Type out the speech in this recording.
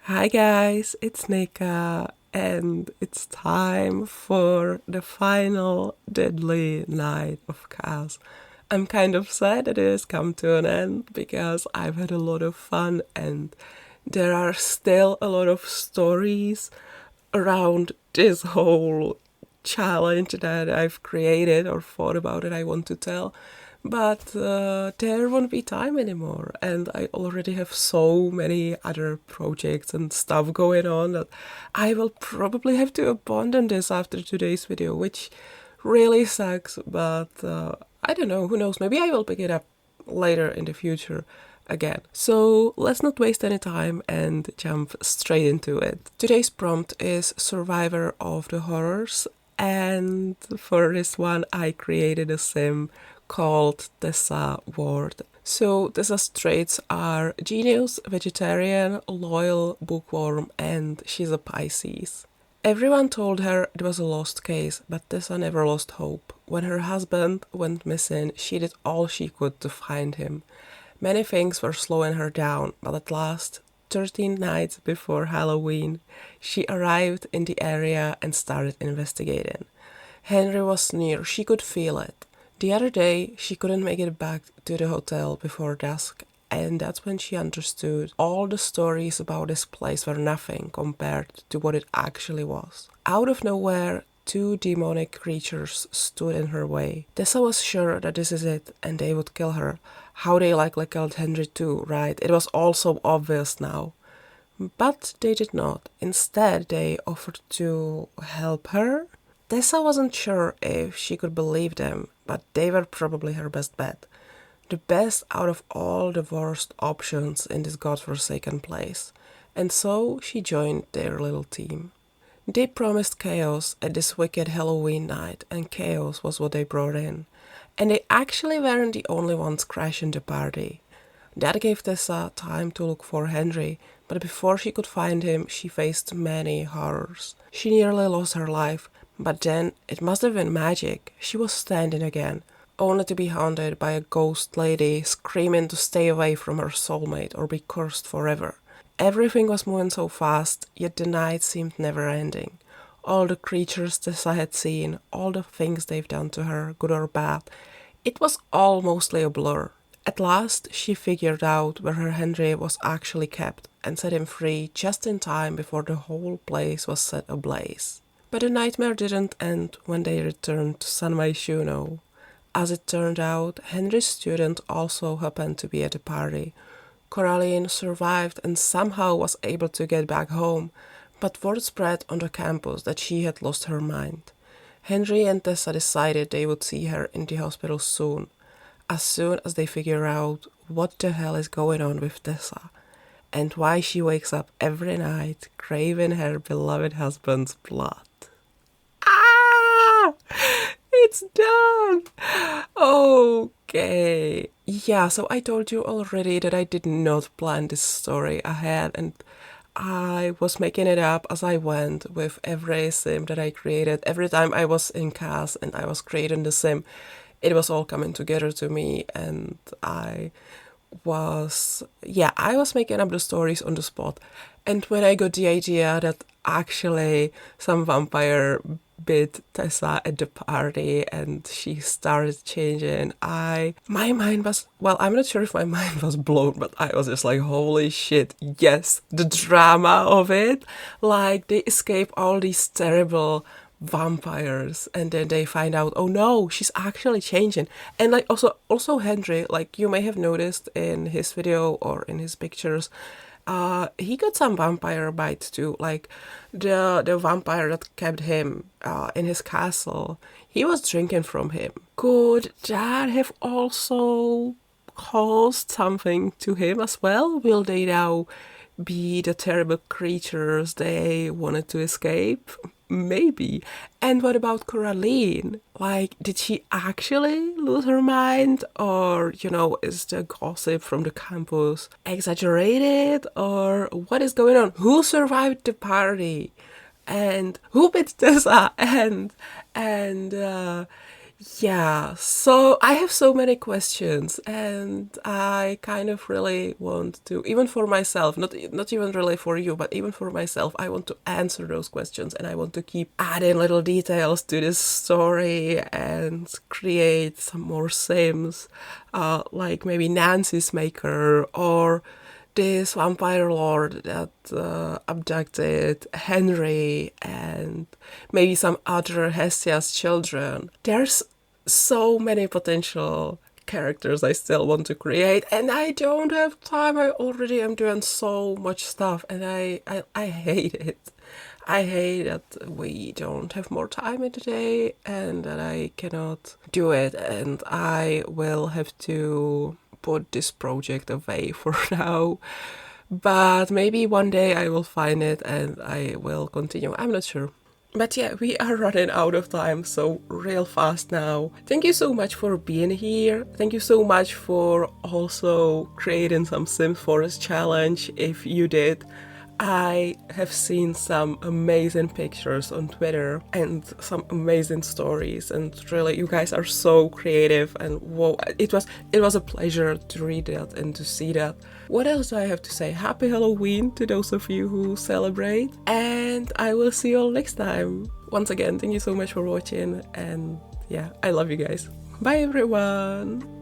Hi guys, it's Nika, and it's time for the final deadly night of CAS. I'm kind of sad that it has come to an end because I've had a lot of fun and there are still a lot of stories around this whole challenge that I've created or thought about that I want to tell. But there won't be time anymore, and I already have so many other projects and stuff going on that I will probably have to abandon this after today's video, which really sucks. But I don't know, who knows? Maybe I will pick it up later in the future again. So let's not waste any time and jump straight into it. Today's prompt is Survivor of the Horrors, and for this one I created a sim called Tessa Ward. So Tessa's traits are genius, vegetarian, loyal, bookworm, and she's a Pisces. Everyone told her it was a lost case, but Tessa never lost hope. When her husband went missing, she did all she could to find him. Many things were slowing her down, but at last, 13 nights before Halloween, she arrived in the area and started investigating. Henry was near, she could feel it. The other day, she couldn't make it back to the hotel before dusk, and that's when she understood all the stories about this place were nothing compared to what it actually was. Out of nowhere, two demonic creatures stood in her way. Tessa was sure that this is it, and they would kill her. How they likely killed Henry too, right? It was all so obvious now. But they did not. Instead, they offered to help her. Tessa wasn't sure if she could believe them, but they were probably her best bet. The best out of all the worst options in this godforsaken place. And so she joined their little team. They promised chaos at this wicked Halloween night, and chaos was what they brought in. And they actually weren't the only ones crashing the party. That gave Tessa time to look for Henry, but before she could find him, she faced many horrors. She nearly lost her life, but then it must have been magic. She was standing again, only to be haunted by a ghost lady screaming to stay away from her soulmate or be cursed forever. Everything was moving so fast, yet the night seemed never ending. All the creatures Tessa had seen, all the things they've done to her, good or bad, it was all mostly a blur. At last, she figured out where her Henry was actually kept and set him free just in time before the whole place was set ablaze. But the nightmare didn't end when they returned to San Myshuno. As it turned out, Henry's student also happened to be at the party. Coraline survived and somehow was able to get back home, but word spread on the campus that she had lost her mind. Henry and Tessa decided they would see her in the hospital soon as they figure out what the hell is going on with Tessa, and why she wakes up every night craving her beloved husband's blood. Ah! It's done! Okay. Yeah, so I told you already that I did not plan this story ahead, and I was making it up as I went with every sim that I created. Every time I was in CAS and I was creating the sim, it was all coming together to me, and I was making up the stories on the spot. And when I got the idea that actually some vampire bit Tessa at the party and she started changing, my mind was, well, I'm not sure if my mind was blown, but I was just like, holy shit, yes, the drama of it. Like, they escape all these terrible vampires and then they find out, oh no, she's actually changing. And like also Henry, like you may have noticed in his video or in his pictures, he got some vampire bites too. Like the vampire that kept him in his castle, he was drinking from him. Could that have also caused something to him as well? Will they now be the terrible creatures they wanted to escape? Maybe. And what about Coraline? Like, did she actually lose her mind? Or, is the gossip from the campus exaggerated? Or what is going on? Who survived the party? And who bit Tessa? And Yeah, so I have so many questions, and I kind of really want to, even for myself, not even really for you, but even for myself, I want to answer those questions, and I want to keep adding little details to this story and create some more Sims, like maybe Nancy's Maker or this vampire lord that abducted Henry and maybe some other Hestia's children. There's so many potential characters I still want to create, and I don't have time. I already am doing so much stuff, and I hate it. I hate that we don't have more time in the day and that I cannot do it, and I will have to put this project away for now. But maybe one day I will find it and I will continue. I'm not sure. But yeah, we are running out of time, so real fast now. Thank you so much for being here. Thank you so much for also creating some Sims Forest challenge if you did. I have seen some amazing pictures on Twitter and some amazing stories, and really you guys are so creative, and whoa, it was a pleasure to read that and to see that. What else do I have to say? Happy Halloween to those of you who celebrate, and I will see you all next time. Once again, thank you so much for watching, and yeah, I love you guys. Bye everyone!